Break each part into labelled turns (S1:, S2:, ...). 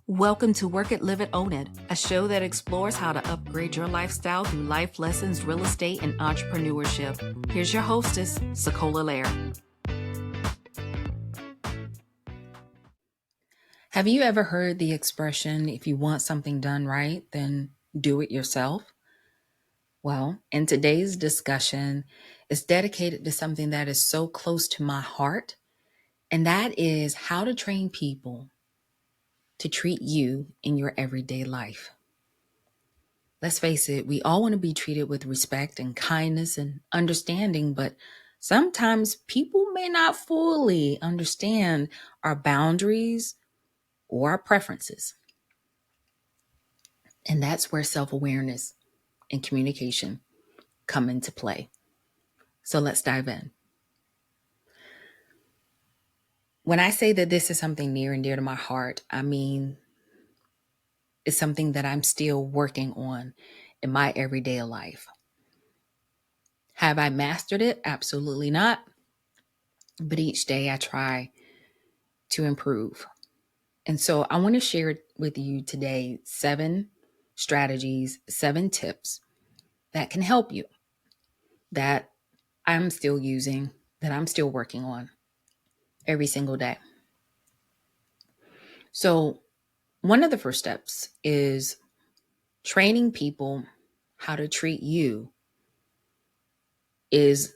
S1: Welcome to Work It, Live It, Own It, a show that explores how to upgrade your lifestyle through life lessons, real estate, and entrepreneurship. Here's your hostess, SaCola Lair. Have you ever heard the expression, if you want something done right, then do it yourself? Well, in today's discussion, it's dedicated to something that is so close to my heart, and that is how to train people to treat you in your everyday life. Let's face it, we all want to be treated with respect and kindness and understanding, but sometimes people may not fully understand our boundaries or our preferences. And that's where self-awareness and communication come into play. So let's dive in. When I say that this is something near and dear to my heart, I mean it's something that I'm still working on in my everyday life. Have I mastered it? Absolutely not. But each day I try to improve. And so I want to share with you today 7 strategies, 7 tips that can help you, that I'm still using, that I'm still working on every single day. So one of the first steps is training people how to treat you is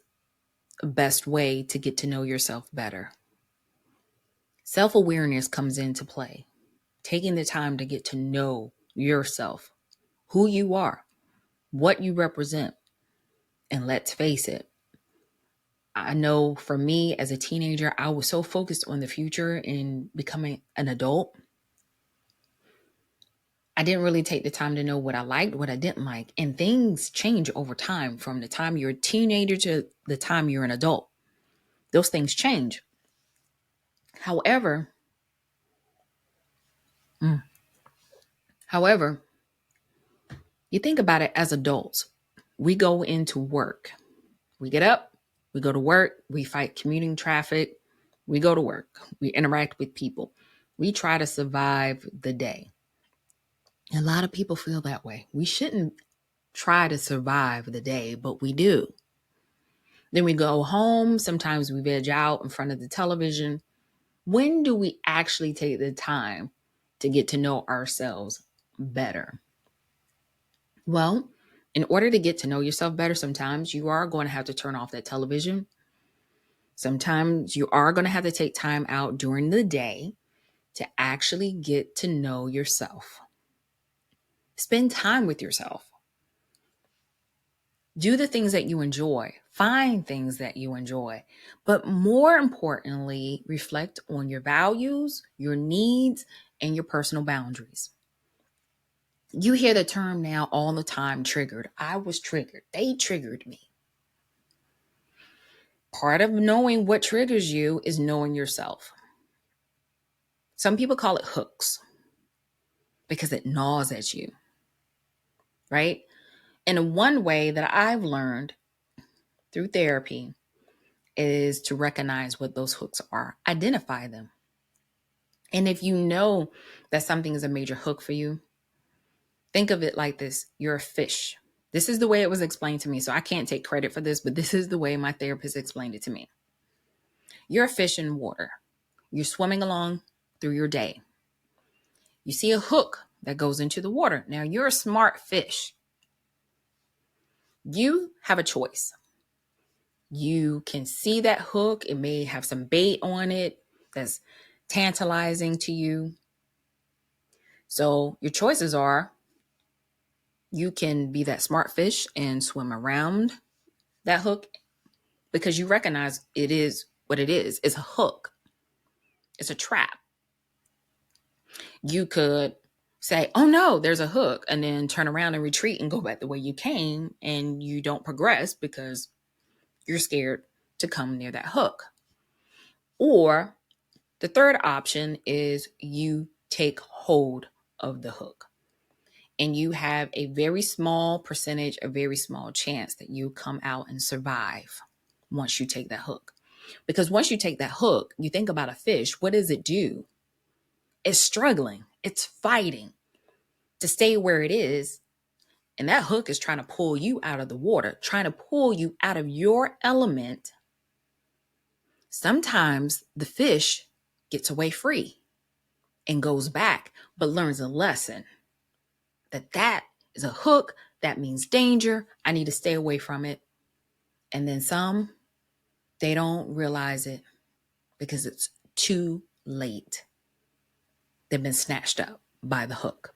S1: the best way to get to know yourself better. Self-awareness comes into play, taking the time to get to know yourself, who you are, what you represent. And let's face it, I know for me as a teenager, I was so focused on the future and becoming an adult. I didn't really take the time to know what I liked, what I didn't like. And things change over time from the time you're a teenager to the time you're an adult. Those things change. However, however, you think about it as adults. We go into work. We get up, we go to work, we fight commuting traffic, we go to work, we interact with people. We try to survive the day. A lot of people feel that way. We shouldn't try to survive the day, but we do. Then we go home. Sometimes we veg out in front of the television. When do we actually take the time to get to know ourselves better? Well, in order to get to know yourself better, sometimes you are going to have to turn off that television. Sometimes you are going to have to take time out during the day to actually get to know yourself. Spend time with yourself. Do the things that you enjoy. Find things that you enjoy. But more importantly, reflect on your values, your needs, and your personal boundaries. You hear the term now all the time, triggered. I was triggered. They triggered me. Part of knowing what triggers you is knowing yourself. Some people call it hooks because it gnaws at you, right? And one way that I've learned through therapy is to recognize what those hooks are, identify them. And if you know that something is a major hook for you, think of it like this. You're a fish. This is the way it was explained to me. So I can't take credit for this, but this is the way my therapist explained it to me. You're a fish in water. You're swimming along through your day. You see a hook that goes into the water. Now you're a smart fish. You have a choice. You can see that hook. It may have some bait on it that's tantalizing to you. So your choices are, you can be that smart fish and swim around that hook because you recognize it is what it is. It's a hook. It's a trap. You could say, oh no, there's a hook, and then turn around and retreat and go back the way you came, and you don't progress because you're scared to come near that hook. Or the third option is you take hold of the hook. And you have a very small percentage, a very small chance that you come out and survive once you take that hook. Because once you take that hook, you think about a fish, what does it do? It's struggling. It's fighting to stay where it is. And that hook is trying to pull you out of the water, trying to pull you out of your element. Sometimes the fish gets away free and goes back, but learns a lesson that is a hook. That means danger. I need to stay away from it. And then some, they don't realize it because it's too late. They've been snatched up by the hook.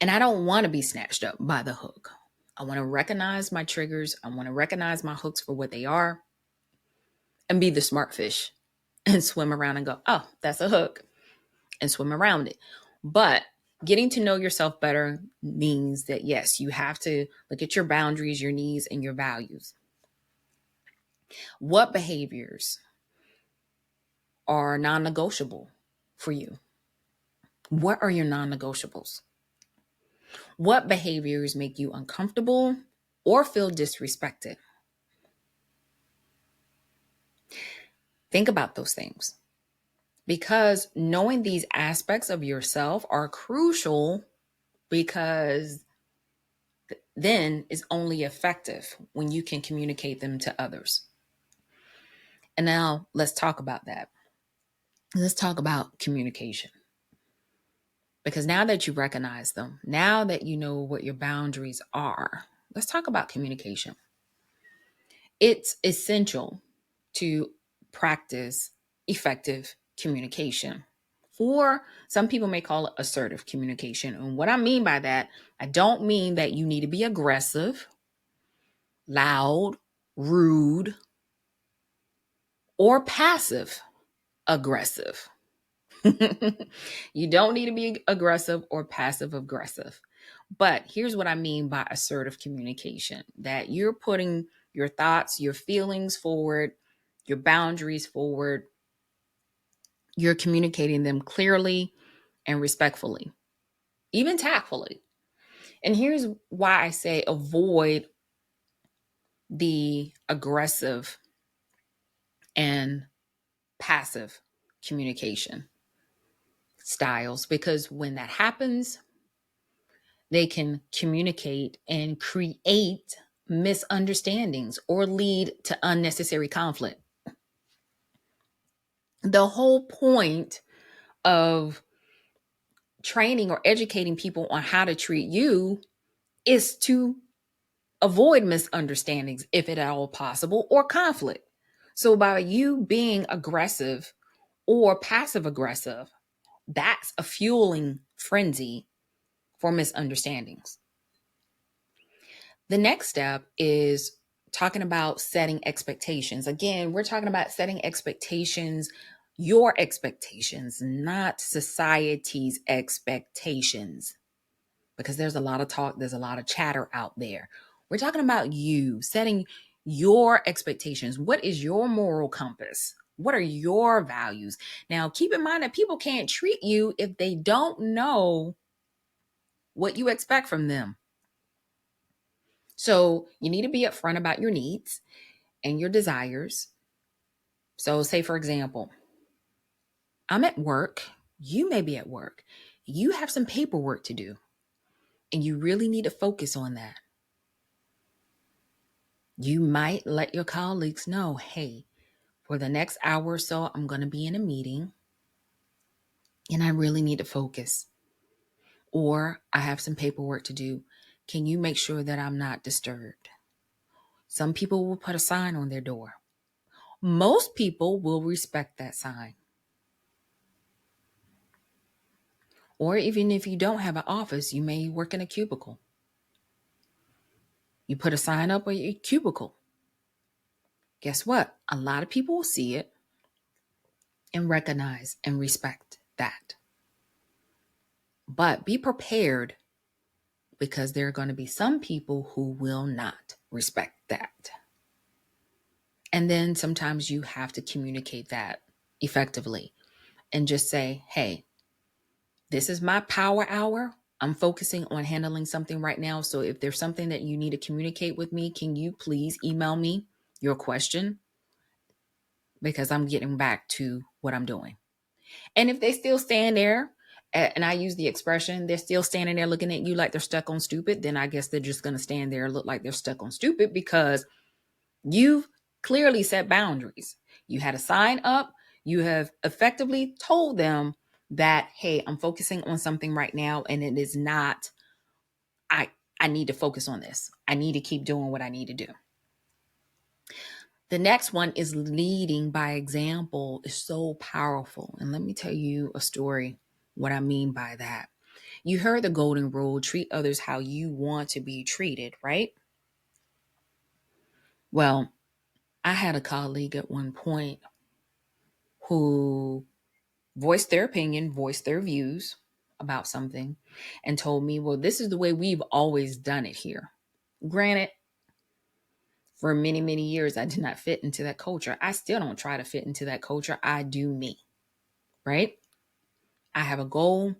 S1: And I don't want to be snatched up by the hook. I want to recognize my triggers. I want to recognize my hooks for what they are and be the smart fish and swim around and go, oh, that's a hook, and swim around it. But getting to know yourself better means that, yes, you have to look at your boundaries, your needs, and your values. What behaviors are non-negotiable for you? What are your non-negotiables? What behaviors make you uncomfortable or feel disrespected? Think about those things, because knowing these aspects of yourself are crucial, because then is only effective when you can communicate them to others. And now let's talk about that. Let's talk about communication. Because now that you recognize them, now that you know what your boundaries are, let's talk about communication. It's essential to practice effective communication. Or some people may call it assertive communication. And what I mean by that, I don't mean that you need to be aggressive, loud, rude, or passive aggressive. You don't need to be aggressive or passive aggressive. But here's what I mean by assertive communication: that you're putting your thoughts, your feelings forward, your boundaries forward. You're communicating them clearly and respectfully, even tactfully. And here's why I say avoid the aggressive and passive communication styles, because when that happens, they can communicate and create misunderstandings or lead to unnecessary conflict. The whole point of training or educating people on how to treat you is to avoid misunderstandings, if at all possible, or conflict. So by you being aggressive or passive aggressive, that's a fueling frenzy for misunderstandings. The next step is talking about setting expectations. Again, we're talking about setting expectations, your expectations, not society's expectations, because there's a lot of talk, there's a lot of chatter out there. We're talking about you setting your expectations. What is your moral compass? What are your values? Now, keep in mind that people can't treat you if they don't know what you expect from them. So you need to be upfront about your needs and your desires. So say, for example, I'm at work, you may be at work, you have some paperwork to do, and you really need to focus on that. You might let your colleagues know, hey, for the next hour or so, I'm going to be in a meeting and I really need to focus. Or I have some paperwork to do. Can you make sure that I'm not disturbed? Some people will put a sign on their door. Most people will respect that sign. Or even if you don't have an office, you may work in a cubicle. You put a sign up on your cubicle. Guess what? A lot of people will see it and recognize and respect that. But be prepared, because there are going to be some people who will not respect that. And then sometimes you have to communicate that effectively and just say, hey, this is my power hour. I'm focusing on handling something right now. So if there's something that you need to communicate with me, can you please email me your question? Because I'm getting back to what I'm doing. And if they still stand there and I use the expression, they're still standing there looking at you like they're stuck on stupid, then I guess they're just going to stand there and look like they're stuck on stupid because you've clearly set boundaries. You had a sign up. You have effectively told them that, hey, I'm focusing on something right now, and it is not, I, I need to focus on this. I need to keep doing what I need to do. The next one is leading by example is so powerful. And let me tell you a story, what I mean by that. You heard the golden rule, treat others how you want to be treated, right? Well, I had a colleague at one point who voiced their opinion, voiced their views about something, and told me, well, this is the way we've always done it here. Granted, for many, many years, I did not fit into that culture. I still don't try to fit into that culture. I do me, right? I have a goal.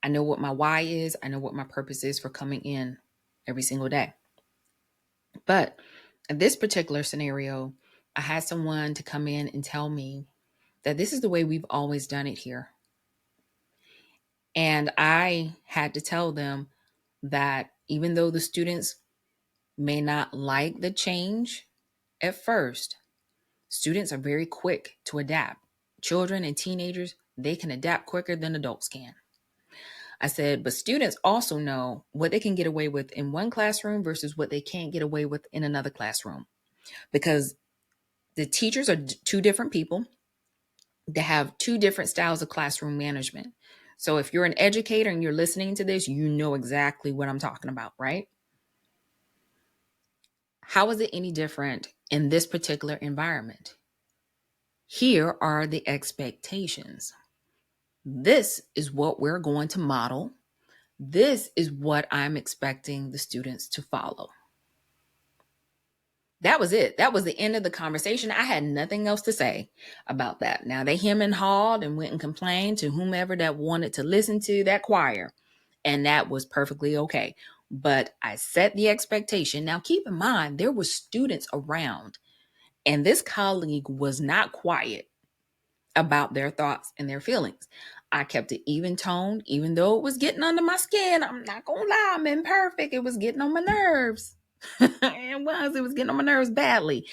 S1: I know what my why is. I know what my purpose is for coming in every single day. But in this particular scenario, I had someone to come in and tell me that this is the way we've always done it here. And I had to tell them that even though the students may not like the change at first, students are very quick to adapt. Children and teenagers, they can adapt quicker than adults can. I said, but students also know what they can get away with in one classroom versus what they can't get away with in another classroom. Because the teachers are two different people. They have two different styles of classroom management. So if you're an educator and you're listening to this, you know exactly what I'm talking about, right? How is it any different in this particular environment? Here are the expectations. This is what we're going to model. This is what I'm expecting the students to follow. That was it. That was the end of the conversation. I had nothing else to say about that. Now they hem and hawed and went and complained to whomever that wanted to listen to that choir. And that was perfectly okay. But I set the expectation. Now keep in mind, there were students around, and this colleague was not quiet about their thoughts and their feelings. I kept it even toned, even though it was getting under my skin. I'm not going to lie, I'm imperfect. It was getting on my nerves. It was getting on my nerves badly.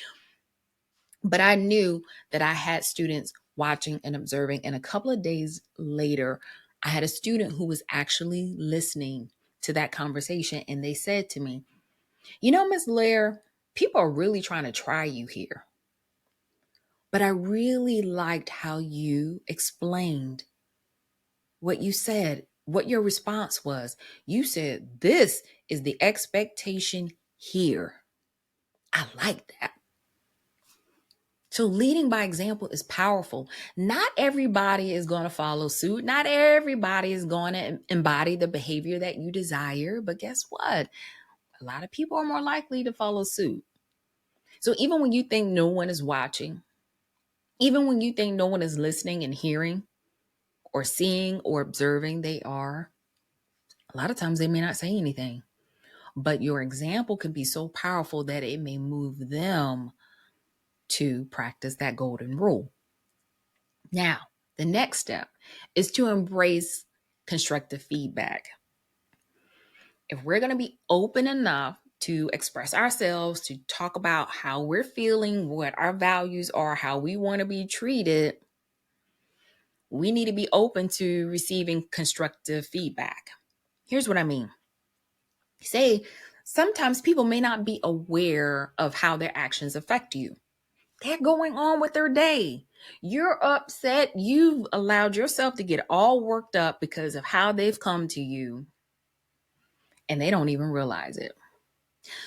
S1: But I knew that I had students watching and observing. And a couple of days later, I had a student who was actually listening to that conversation. And they said to me, Miss Lair, people are really trying to try you here. But I really liked how you explained what you said, what your response was. You said, this is the expectation here. I like that. So leading by example is powerful. Not everybody is going to follow suit. Not everybody is going to embody the behavior that you desire. But guess what? A lot of people are more likely to follow suit. So even when you think no one is watching, even when you think no one is listening and hearing or seeing or observing, they are. A lot of times they may not say anything. But your example can be so powerful that it may move them to practice that golden rule. Now, the next step is to embrace constructive feedback. If we're going to be open enough to express ourselves, to talk about how we're feeling, what our values are, how we want to be treated, we need to be open to receiving constructive feedback. Here's what I mean. Say, sometimes people may not be aware of how their actions affect you. They're going on with their day. You're upset. You've allowed yourself to get all worked up because of how they've come to you, and they don't even realize it.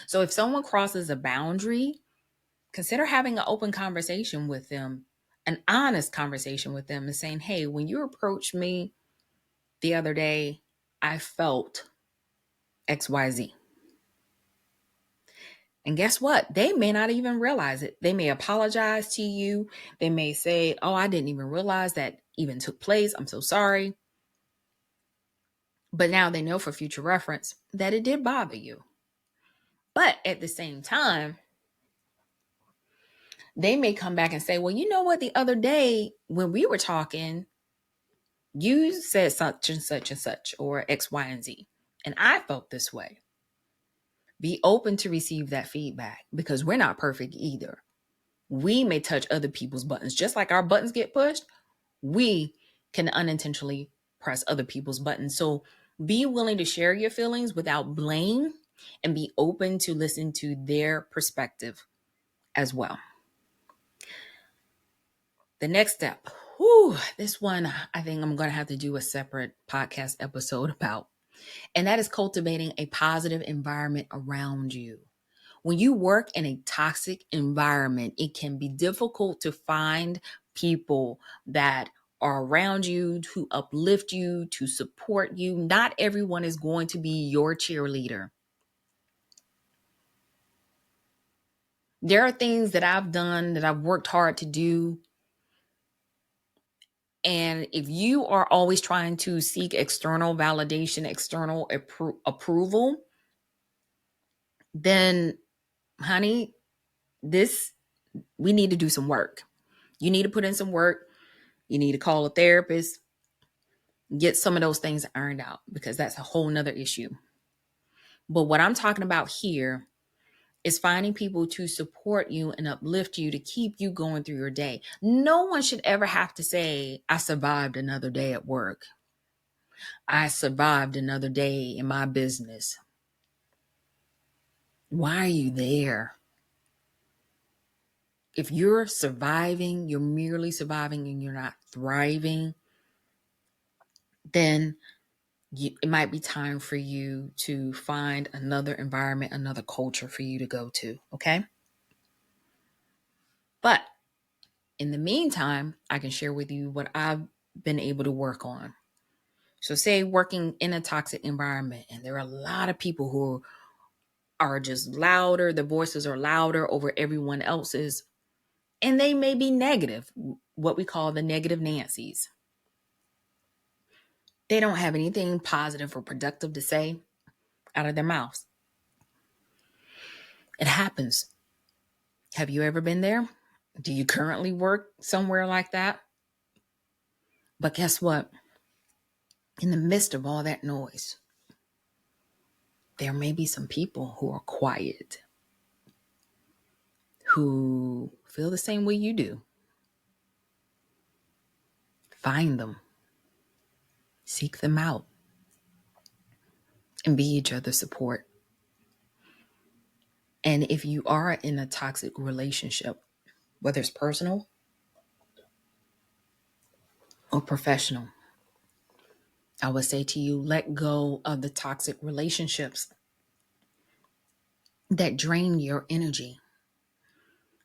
S1: So if someone crosses a boundary, consider having an open conversation with them, an honest conversation with them, and saying, hey, when you approached me the other day, I felt XYZ. And guess what? They may not even realize it. They may apologize to you. They may say, oh, I didn't even realize that even took place. I'm so sorry. But now they know for future reference that it did bother you. But at the same time, they may come back and say, well, you know what? The other day when we were talking, You said such and such and such, or X, Y, and Z, and I felt this way. Be open to receive that feedback, because we're not perfect either. We may touch other people's buttons. Just like our buttons get pushed, we can unintentionally press other people's buttons. So be willing to share your feelings without blame, and be open to listen to their perspective as well. The next step, this one I think I'm going to have to do a separate podcast episode about, and that is cultivating a positive environment around you. When you work in a toxic environment, it can be difficult to find people that are around you, to uplift you, to support you. Not everyone is going to be your cheerleader. There are things that I've done that I've worked hard to do. And if you are always trying to seek external validation, external approval, then, honey, we need to do some work. You need to put in some work. You need to call a therapist, get some of those things ironed out, because that's a whole nother issue. But what I'm talking about here is finding people to support you and uplift you, to keep you going through your day. No one should ever have to say, I survived another day at work. I survived another day in my business. Why are you there? If you're surviving, you're merely surviving and you're not thriving, then it might be time for you to find another environment, another culture for you to go to, okay? But in the meantime, I can share with you what I've been able to work on. So say working in a toxic environment, and there are a lot of people who are just louder, the voices are louder over everyone else's, and they may be negative, what we call the negative Nancy's. They don't have anything positive or productive to say out of their mouths. It happens. Have you ever been there? Do you currently work somewhere like that? But guess what? In the midst of all that noise, there may be some people who are quiet, who feel the same way you do. Find them, seek them out, and be each other's support. And if you are in a toxic relationship, whether it's personal or professional, I would say to you, let go of the toxic relationships that drain your energy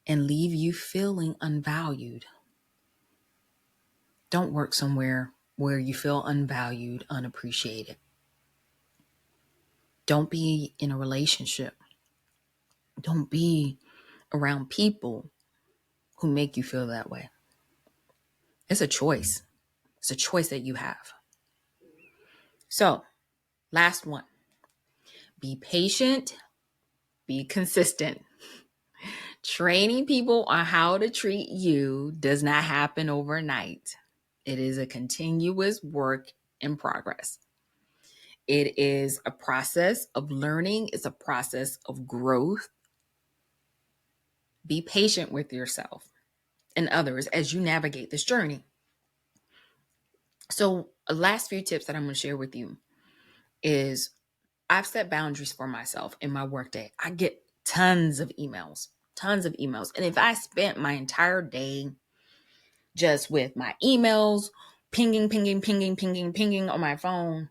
S1: and leave you feeling unvalued. Don't work somewhere where you feel unvalued, unappreciated. Don't be in a relationship. Don't be around people who make you feel that way. It's a choice. It's a choice that you have. So, last one. Be patient. Be consistent. Training people on how to treat you does not happen overnight. It is a continuous work in progress. It is a process of learning. It's a process of growth. Be patient with yourself and others as you navigate this journey. So, last few tips that I'm going to share with you is I've set boundaries for myself in my workday. I get tons of emails. And if I spent my entire day just with my emails, pinging on my phone,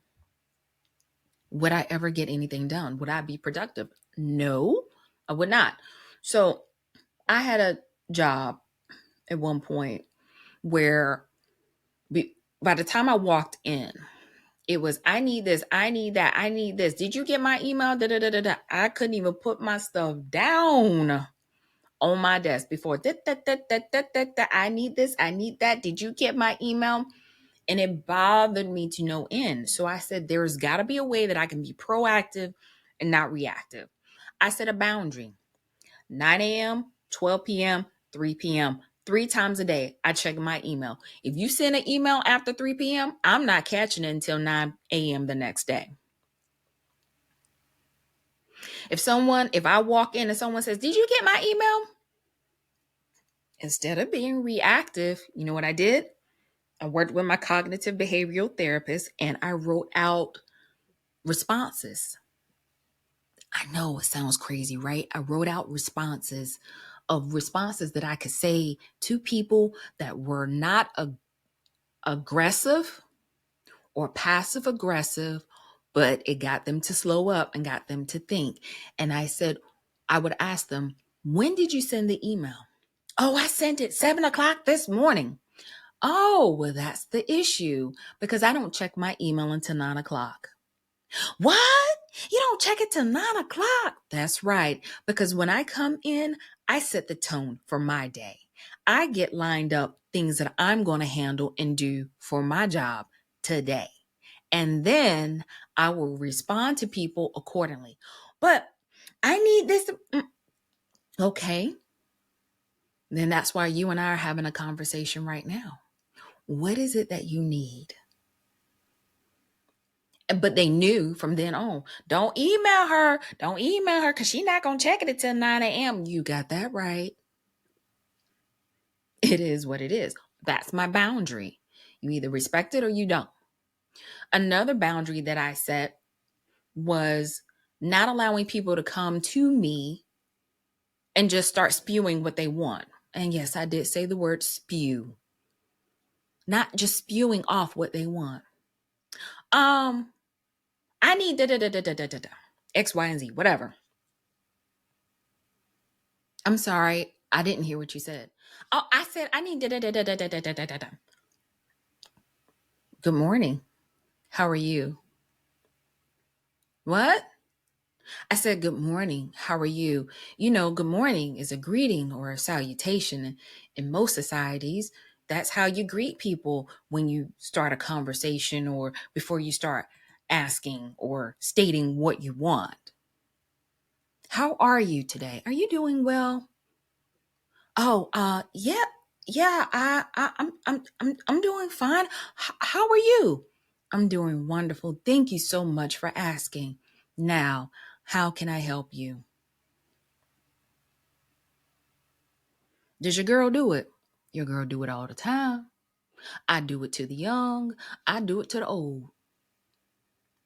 S1: would I ever get anything done? Would I be productive? No, I would not. So I had a job at one point where by the time I walked in, it was, I need this, I need that, I need this. Did you get my email? I couldn't even put my stuff down on my desk before. I need this, I need that. Did you get my email? And it bothered me to no end. So I said, there's got to be a way that I can be proactive and not reactive. I set a boundary. 9 a.m., 12 p.m., 3 p.m., 3 times a day, I check my email. If you send an email after 3 p.m., I'm not catching it until 9 a.m. the next day. If I walk in and someone says, "Did you get my email?" Instead of being reactive, you know what I did? I worked with my cognitive behavioral therapist and I wrote out responses. I know it sounds crazy, right? I wrote out responses that I could say to people that were not aggressive or passive aggressive, but it got them to slow up and got them to think. And I would ask them, when did you send the email? Oh, I sent it 7:00 this morning. Oh, well, that's the issue because I don't check my email until 9:00. What? You don't check it till 9:00? That's right. Because when I come in, I set the tone for my day. I get lined up things that I'm going to handle and do for my job today. And then I will respond to people accordingly. But I need this. Okay. Then that's why you and I are having a conversation right now. What is it that you need? But they knew from then on, don't email her because she's not going to check it until 9 a.m. You got that right. It is what it is. That's my boundary. You either respect it or you don't. Another boundary that I set was not allowing people to come to me and just start spewing what they want. And yes, I did say the word spew. Not just spewing off what they want. I need X, Y, and Z, whatever. I'm sorry, I didn't hear what you said. Oh, I said I need Good morning. How are you? What? I said, good morning. How are you? You know, good morning is a greeting or a salutation. In most societies, that's how you greet people when you start a conversation or before you start asking or stating what you want. How are you today? Are you doing well? Oh, yeah, yeah. I'm doing fine. How are you? I'm doing wonderful. Thank you so much for asking. Now, how can I help you? Does your girl do it? Your girl do it all the time. I do it to the young. I do it to the old.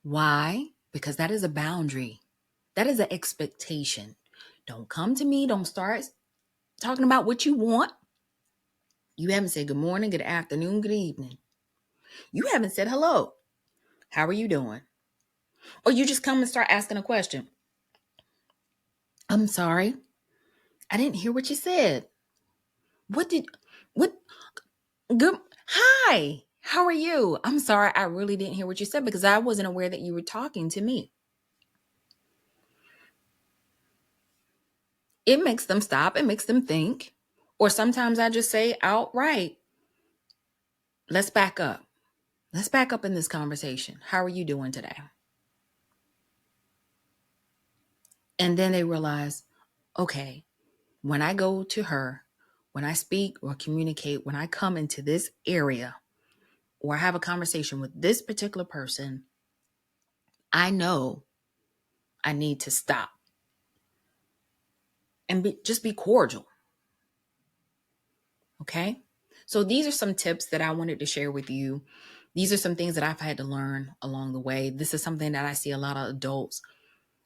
S1: Why? Because that is a boundary. That is an expectation. Don't come to me. Don't start talking about what you want. You haven't said good morning, good afternoon, good evening. You haven't said hello. How are you doing? Or you just come and start asking a question. I'm sorry. I didn't hear what you said. What? Good. Hi. How are you? I'm sorry. I really didn't hear what you said because I wasn't aware that you were talking to me. It makes them stop. It makes them think. Or sometimes I just say outright, let's back up. Let's back up in this conversation. How are you doing today? And then they realize, okay, when I go to her, when I speak or communicate, when I come into this area or have a conversation with this particular person, I know I need to stop and just be cordial. Okay. So these are some tips that I wanted to share with you. These are some things that I've had to learn along the way. This is something that I see a lot of adults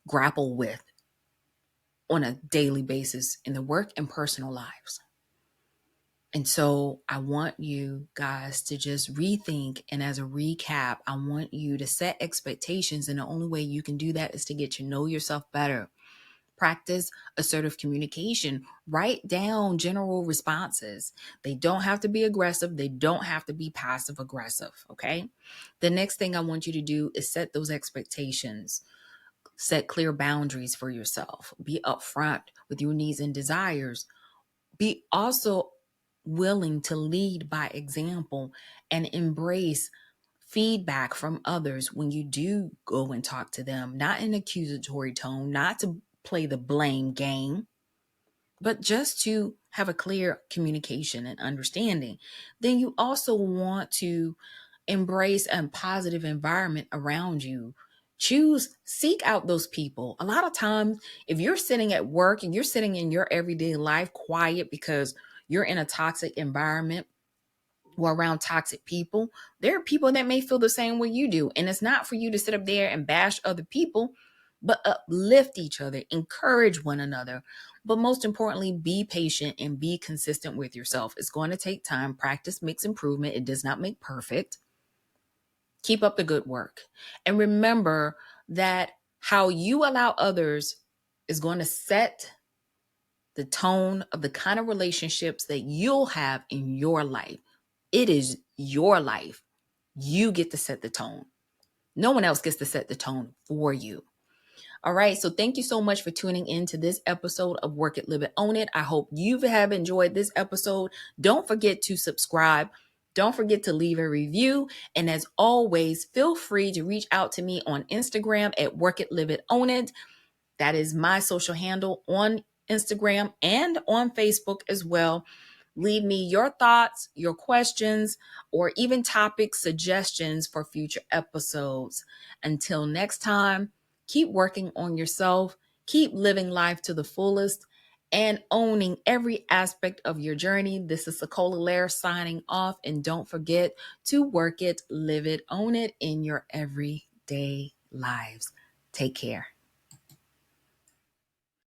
S1: grapple with on a daily basis in their work and personal lives. And so I want you guys to just rethink. And as a recap, I want you to set expectations. And the only way you can do that is to get to know yourself better. Practice assertive communication. Write down general responses. They don't have to be aggressive. They don't have to be passive aggressive. Okay. The next thing I want you to do is set those expectations. Set clear boundaries for yourself. Be upfront with your needs and desires. Be also willing to lead by example and embrace feedback from others when you do go and talk to them, not in an accusatory tone, not to play the blame game, but just to have a clear communication and understanding. Then you also want to embrace a positive environment around you. Seek out those people. A lot of times, if you're sitting at work and you're sitting in your everyday life quiet because you're in a toxic environment or around toxic people, there are people that may feel the same way you do. And it's not for you to sit up there and bash other people, but uplift each other, encourage one another. But most importantly, be patient and be consistent with yourself. It's going to take time. Practice makes improvement. It does not make perfect. Keep up the good work. And remember that how you allow others is going to set the tone of the kind of relationships that you'll have in your life. It is your life. You get to set the tone. No one else gets to set the tone for you. All right. So thank you so much for tuning in to this episode of Work It, Live It, Own It. I hope you have enjoyed this episode. Don't forget to subscribe. Don't forget to leave a review. And as always, feel free to reach out to me on Instagram at Work It, Live It, Own It. That is my social handle on Instagram and on Facebook as well. Leave me your thoughts, your questions, or even topic suggestions for future episodes. Until next time, keep working on yourself, keep living life to the fullest, and owning every aspect of your journey. This is SaCola Lair signing off, and don't forget to work it, live it, own it in your everyday lives. Take care.